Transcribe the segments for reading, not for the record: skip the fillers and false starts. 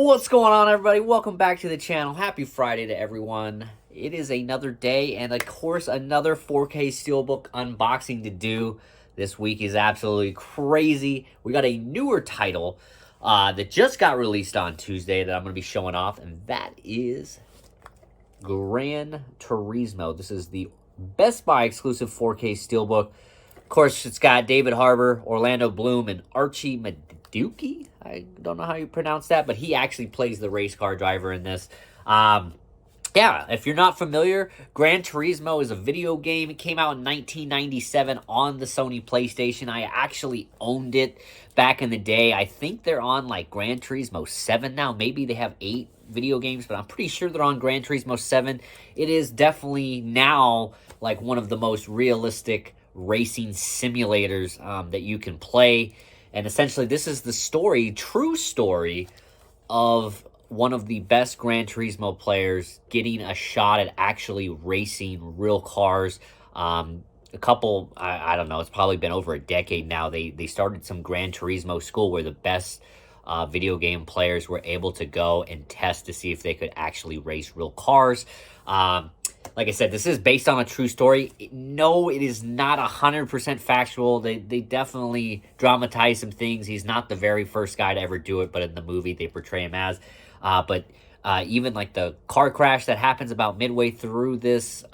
What's going on, everybody? Welcome back to the channel. Happy Friday to everyone. It is another day and, of course, another 4K Steelbook unboxing to do. This week is absolutely crazy. We got a newer title that just got released on Tuesday that I'm going to be showing off, and that is Gran Turismo. This is the Best Buy exclusive 4K Steelbook. Of course, it's got David Harbour, Orlando Bloom, and Archie Maduki. I don't know how you pronounce that, but he actually plays the race car driver in this. Yeah, if you're not familiar, Gran Turismo is a video game. It came out in 1997 on the Sony PlayStation. I actually owned it back in the day. I think they're on like Gran Turismo 7 now. Maybe they have 8 video games, but I'm pretty sure they're on Gran Turismo 7. It is definitely now like one of the most realistic racing simulators that you can play. And essentially, this is the story, true story, of one of the best Gran Turismo players getting a shot at actually racing real cars. I don't know, it's probably been over a decade now. They started some Gran Turismo school where the best video game players were able to go and test to see if they could actually race real cars. Like I said, this is based on a true story. No, it is not 100% factual. They definitely dramatize some things. He's not the very first guy to ever do it, but in the movie, they portray him as. But even like the car crash that happens about midway through this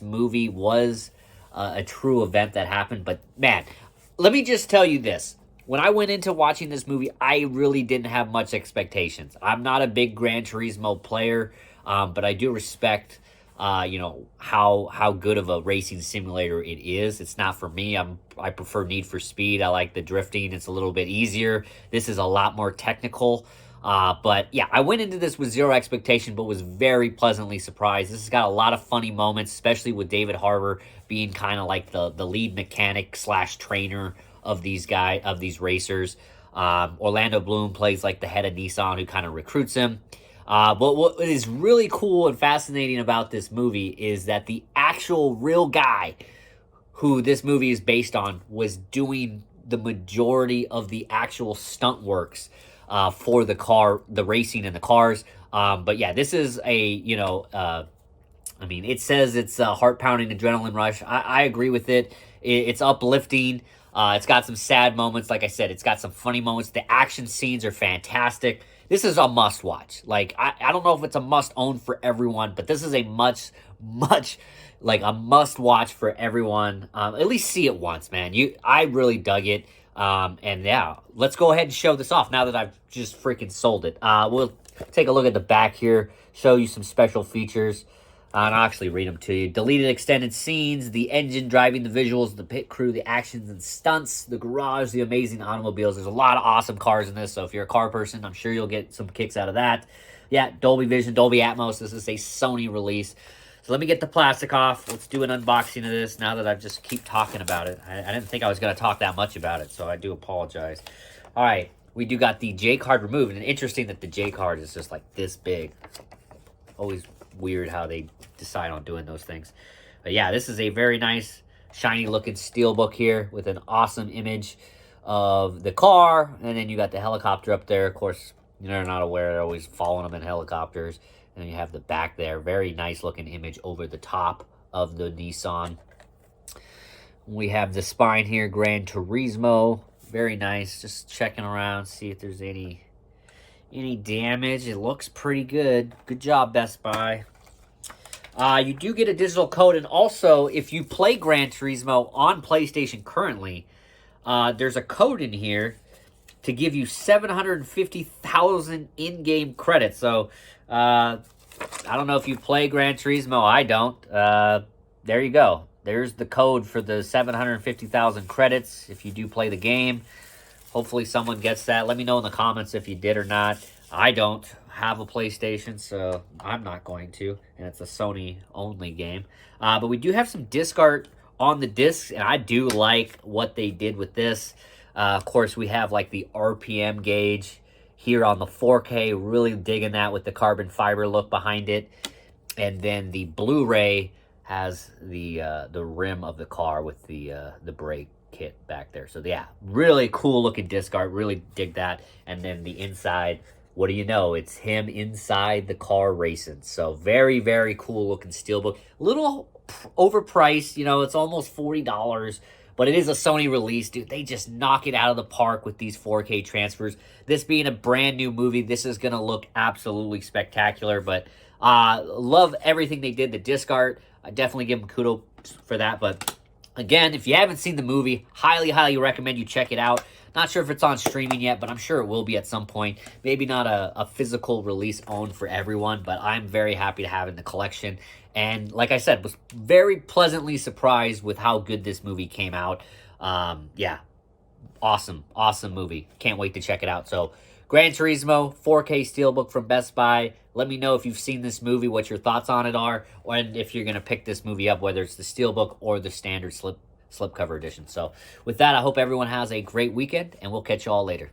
movie was a true event that happened. But man, let me just tell you this. When I went into watching this movie, I really didn't have much expectations. I'm not a big Gran Turismo player, but I do respect, how good of a racing simulator it is. It's not for me. I prefer Need for Speed. I like the drifting. It's a little bit easier. This is a lot more technical. But yeah, I went into this with zero expectation, but was very pleasantly surprised. This has got a lot of funny moments, especially with David Harbour being kind of like the lead mechanic / trainer of these racers. Orlando Bloom plays like the head of Nissan who kind of recruits him. But what is really cool and fascinating about this movie is that the actual real guy who this movie is based on was doing the majority of the actual stunt works for the racing in the cars. But yeah, this is it says it's a heart-pounding adrenaline rush. I agree with it. It's uplifting. It's got some sad moments. Like I said, it's got some funny moments. The action scenes are fantastic. This is a must-watch. Like, I don't know if it's a must-own for everyone, but this is a much, like, a must-watch for everyone. At least see it once, man. I really dug it. And yeah, let's go ahead and show this off now that I've just freaking sold it. We'll take a look at the back here, show you some special features. And I'll actually read them to you. Deleted extended scenes, the engine driving the visuals, the pit crew, the actions and stunts, the garage, the amazing automobiles. There's a lot of awesome cars in this, so if you're a car person, I'm sure you'll get some kicks out of that. Yeah, Dolby Vision, Dolby Atmos. This is a Sony release. So let me get the plastic off. Let's do an unboxing of this now that I just keep talking about it. I didn't think I was going to talk that much about it, so I do apologize. All right, we do got the J card removed, and interesting that the J card is just like this big. Always weird how they decide on doing those things. But yeah, this is a very nice, shiny looking steelbook here with an awesome image of the car. And then you got the helicopter up there. Of course, you're not aware, they're always following them in helicopters. And then you have the back there. Very nice looking image over the top of the Nissan. We have the spine here, Gran Turismo. Very nice. Just checking around, see if there's any damage. It looks pretty good. Good job, Best Buy. You do get a digital code, and also, if you play Gran Turismo on PlayStation currently, there's a code in here to give you 750,000 in-game credits. So, I don't know if you play Gran Turismo. I don't. There you go. There's the code for the 750,000 credits if you do play the game. Hopefully someone gets that. Let me know in the comments if you did or not. I don't have a PlayStation, so I'm not going to. And it's a Sony-only game. But we do have some disc art on the discs, and I do like what they did with this. Of course, we have like the RPM gauge here on the 4K. Really digging that with the carbon fiber look behind it. And then the Blu-ray has the rim of the car with the brake kit back there. So yeah, really cool looking disc art. Really dig that. And then the inside what do you know? It's him inside the car racing. So very, very cool looking Steelbook. A little overpriced, it's almost $40, but it is a Sony release, dude. They just knock it out of the park with these 4K transfers. This being a brand new movie, this is going to look absolutely spectacular, but love everything they did. The disc art, I definitely give them kudos for that, but again, if you haven't seen the movie, highly, highly recommend you check it out. Not sure if it's on streaming yet, but I'm sure it will be at some point. Maybe not a physical release owned for everyone, but I'm very happy to have it in the collection. And like I said, was very pleasantly surprised with how good this movie came out. Yeah, awesome, awesome movie. Can't wait to check it out. So, Gran Turismo 4K Steelbook from Best Buy. Let me know if you've seen this movie, what your thoughts on it are, and if you're going to pick this movie up, whether it's the Steelbook or the standard slipcover edition. So with that, I hope everyone has a great weekend, and we'll catch you all later.